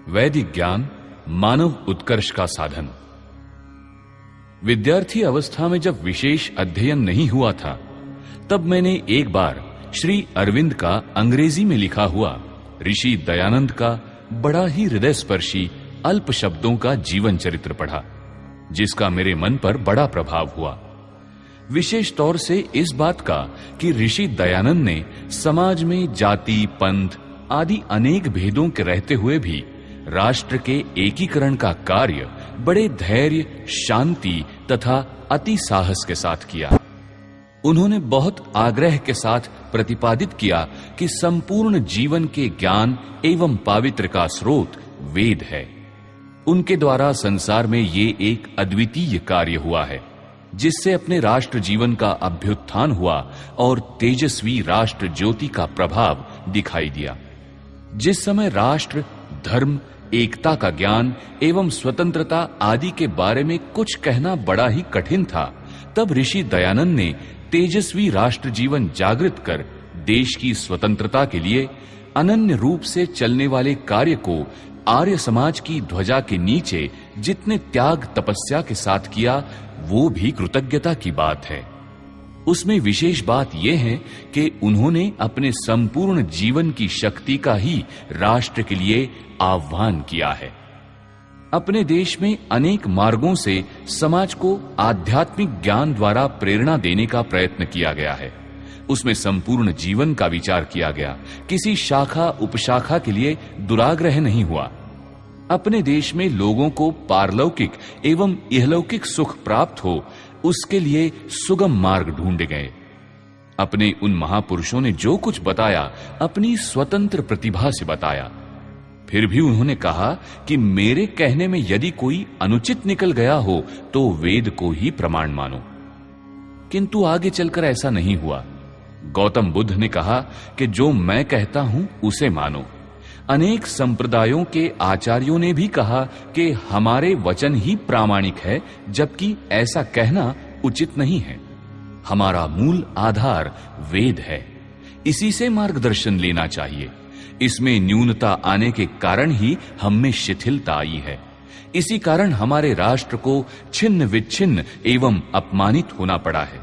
वैदिक ज्ञान मानव उत्कर्ष का साधन। विद्यार्थी अवस्था में जब विशेष अध्ययन नहीं हुआ था, तब मैंने एक बार श्री अरविंद का अंग्रेजी में लिखा हुआ ऋषि दयानंद का बड़ा ही हृदयस्पर्शी अल्प शब्दों का जीवन चरित्र पढ़ा, जिसका मेरे मन पर बड़ा प्रभाव हुआ। विशेष तौर से इस बात का कि ऋषि दयानंद ने समाज में जाति, पंथ आदि अनेक भेदों के रहते हुए भी राष्ट्र के एकीकरण का कार्य बड़े धैर्य, शांति तथा अति साहस के साथ किया। उन्होंने बहुत आग्रह के साथ प्रतिपादित किया कि संपूर्ण जीवन के ज्ञान एवं पावित्र का स्रोत वेद है। उनके द्वारा संसार में ये एक अद्वितीय कार्य हुआ है, जिससे अपने राष्ट्र जीवन का अभ्युत्थान हुआ और तेजस्वी राष्ट्र ज्योति का प्रभाव दिखाई दिया। जिस समय राष्ट्र, धर्म, एकता का ज्ञान एवं स्वतंत्रता आदि के बारे में कुछ कहना बड़ा ही कठिन था, तब ऋषि दयानंद ने तेजस्वी राष्ट्र जीवन जागृत कर देश की स्वतंत्रता के लिए अनन्य रूप से चलने वाले कार्य को आर्य समाज की ध्वजा के नीचे जितने त्याग तपस्या के साथ किया, वो भी कृतज्ञता की बात है। उसमें विशेष बात यह है कि उन्होंने अपने संपूर्ण जीवन की शक्ति का ही राष्ट्र के लिए आह्वान किया है। अपने देश में अनेक मार्गों से समाज को आध्यात्मिक ज्ञान द्वारा प्रेरणा देने का प्रयत्न किया गया है। उसमें संपूर्ण जीवन का विचार किया गया, किसी शाखा उपशाखा के लिए दुराग्रह नहीं हुआ। अपने देश में लोगों को पारलौकिक एवं इहलौकिक सुख प्राप्त हो, उसके लिए सुगम मार्ग ढूंढे गए। अपने उन महापुरुषों ने जो कुछ बताया, अपनी स्वतंत्र प्रतिभा से बताया। फिर भी उन्होंने कहा कि मेरे कहने में यदि कोई अनुचित निकल गया हो तो वेद को ही प्रमाण मानो। किंतु आगे चलकर ऐसा नहीं हुआ। गौतम बुद्ध ने कहा कि जो मैं कहता हूं उसे मानो। अनेक संप्रदायों के आचार्यों ने भी कहा कि हमारे वचन ही प्रामाणिक है, जबकि ऐसा कहना उचित नहीं है। हमारा मूल आधार वेद है, इसी से मार्गदर्शन लेना चाहिए। इसमें न्यूनता आने के कारण ही हम में शिथिलता आई है। इसी कारण हमारे राष्ट्र को छिन्न विच्छिन्न एवं अपमानित होना पड़ा है।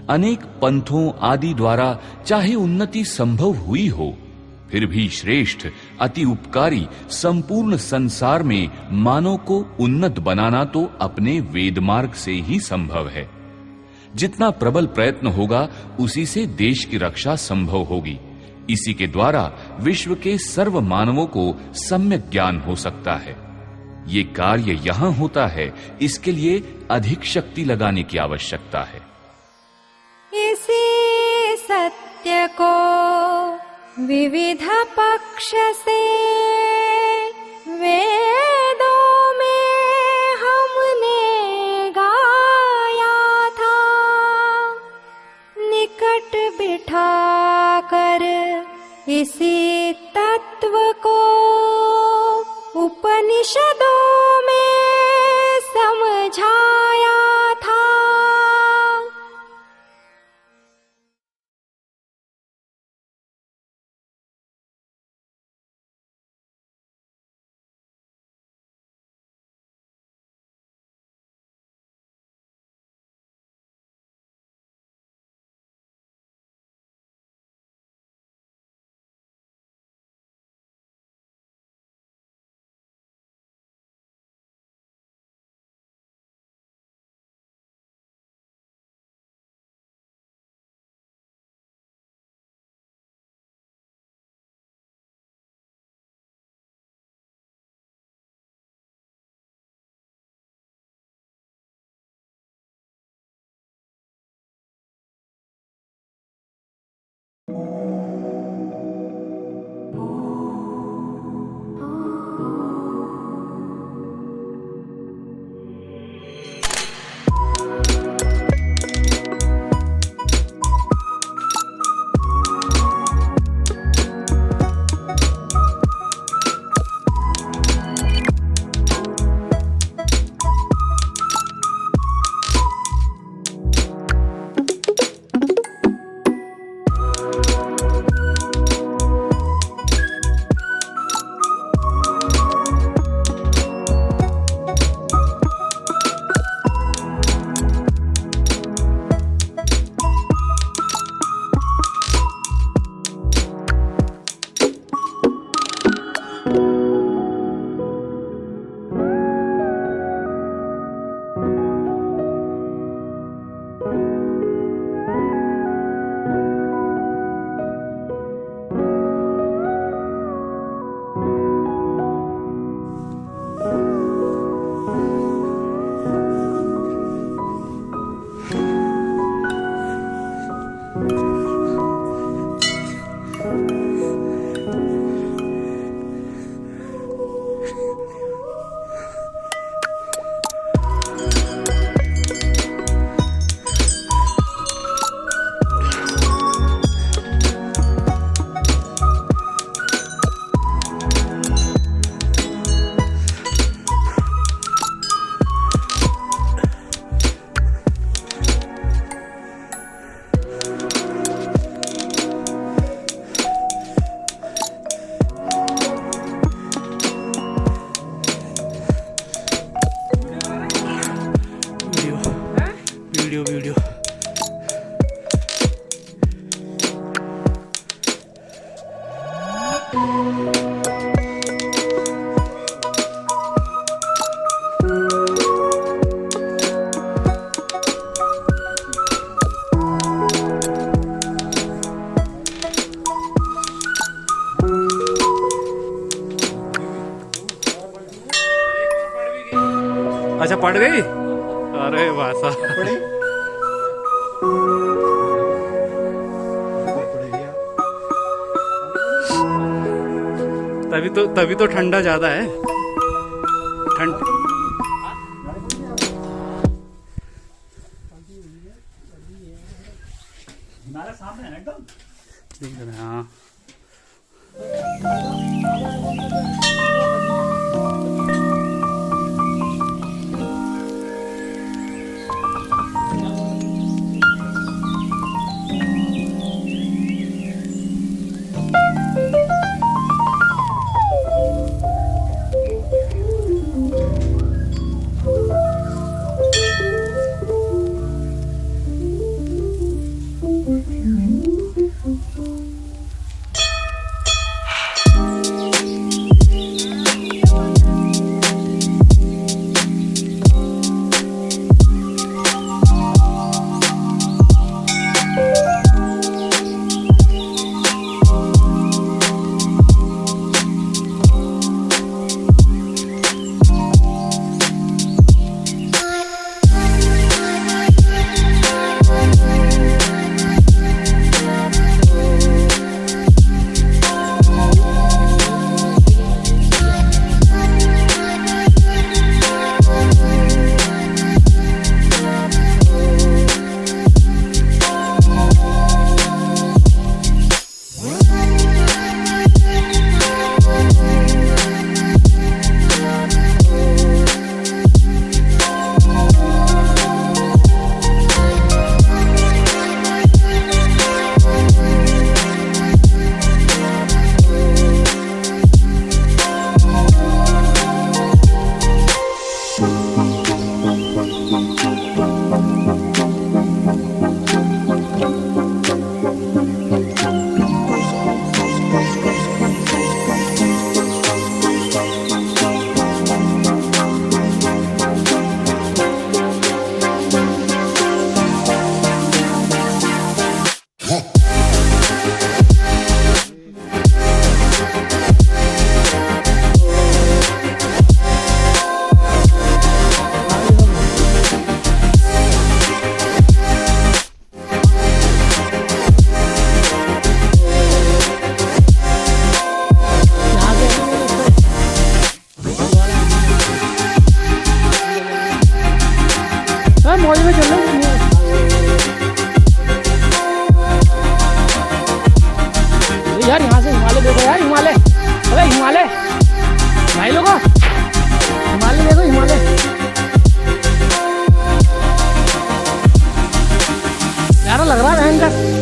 अनेक पंथों आदि द्वारा चाहे उन्नति संभव हुई हो, फिर भी श्रेष्ठ, अति उपकारी संपूर्ण संसार में मानव को उन्नत बनाना तो अपने वेद मार्ग से ही संभव है। जितना प्रबल प्रयत्न होगा, उसी से देश की रक्षा संभव होगी। इसी के द्वारा विश्व के सर्व मानवों को सम्यक ज्ञान हो सकता है। ये कार्य यहां होता है, इसके लिए अधिक शक्ति लगाने की आवश्यकता है। इसी सत्य को विविध पक्ष से वेदों में हमने गाया था। निकट बिठा कर इसी तत्व को उपनिषदों में समझाया था। पड़ गई। अरे वासा तभी तो ठंडा ज्यादा है। ठंड दिख रहा है। हाँ मौज में चल रहे हैं यार। यहाँ से हिमालय देखो यार, हिमालय। अबे हिमालय भाई लोगों, हिमालय देखो, हिमालय। प्यारा लग रहा है भयंकर।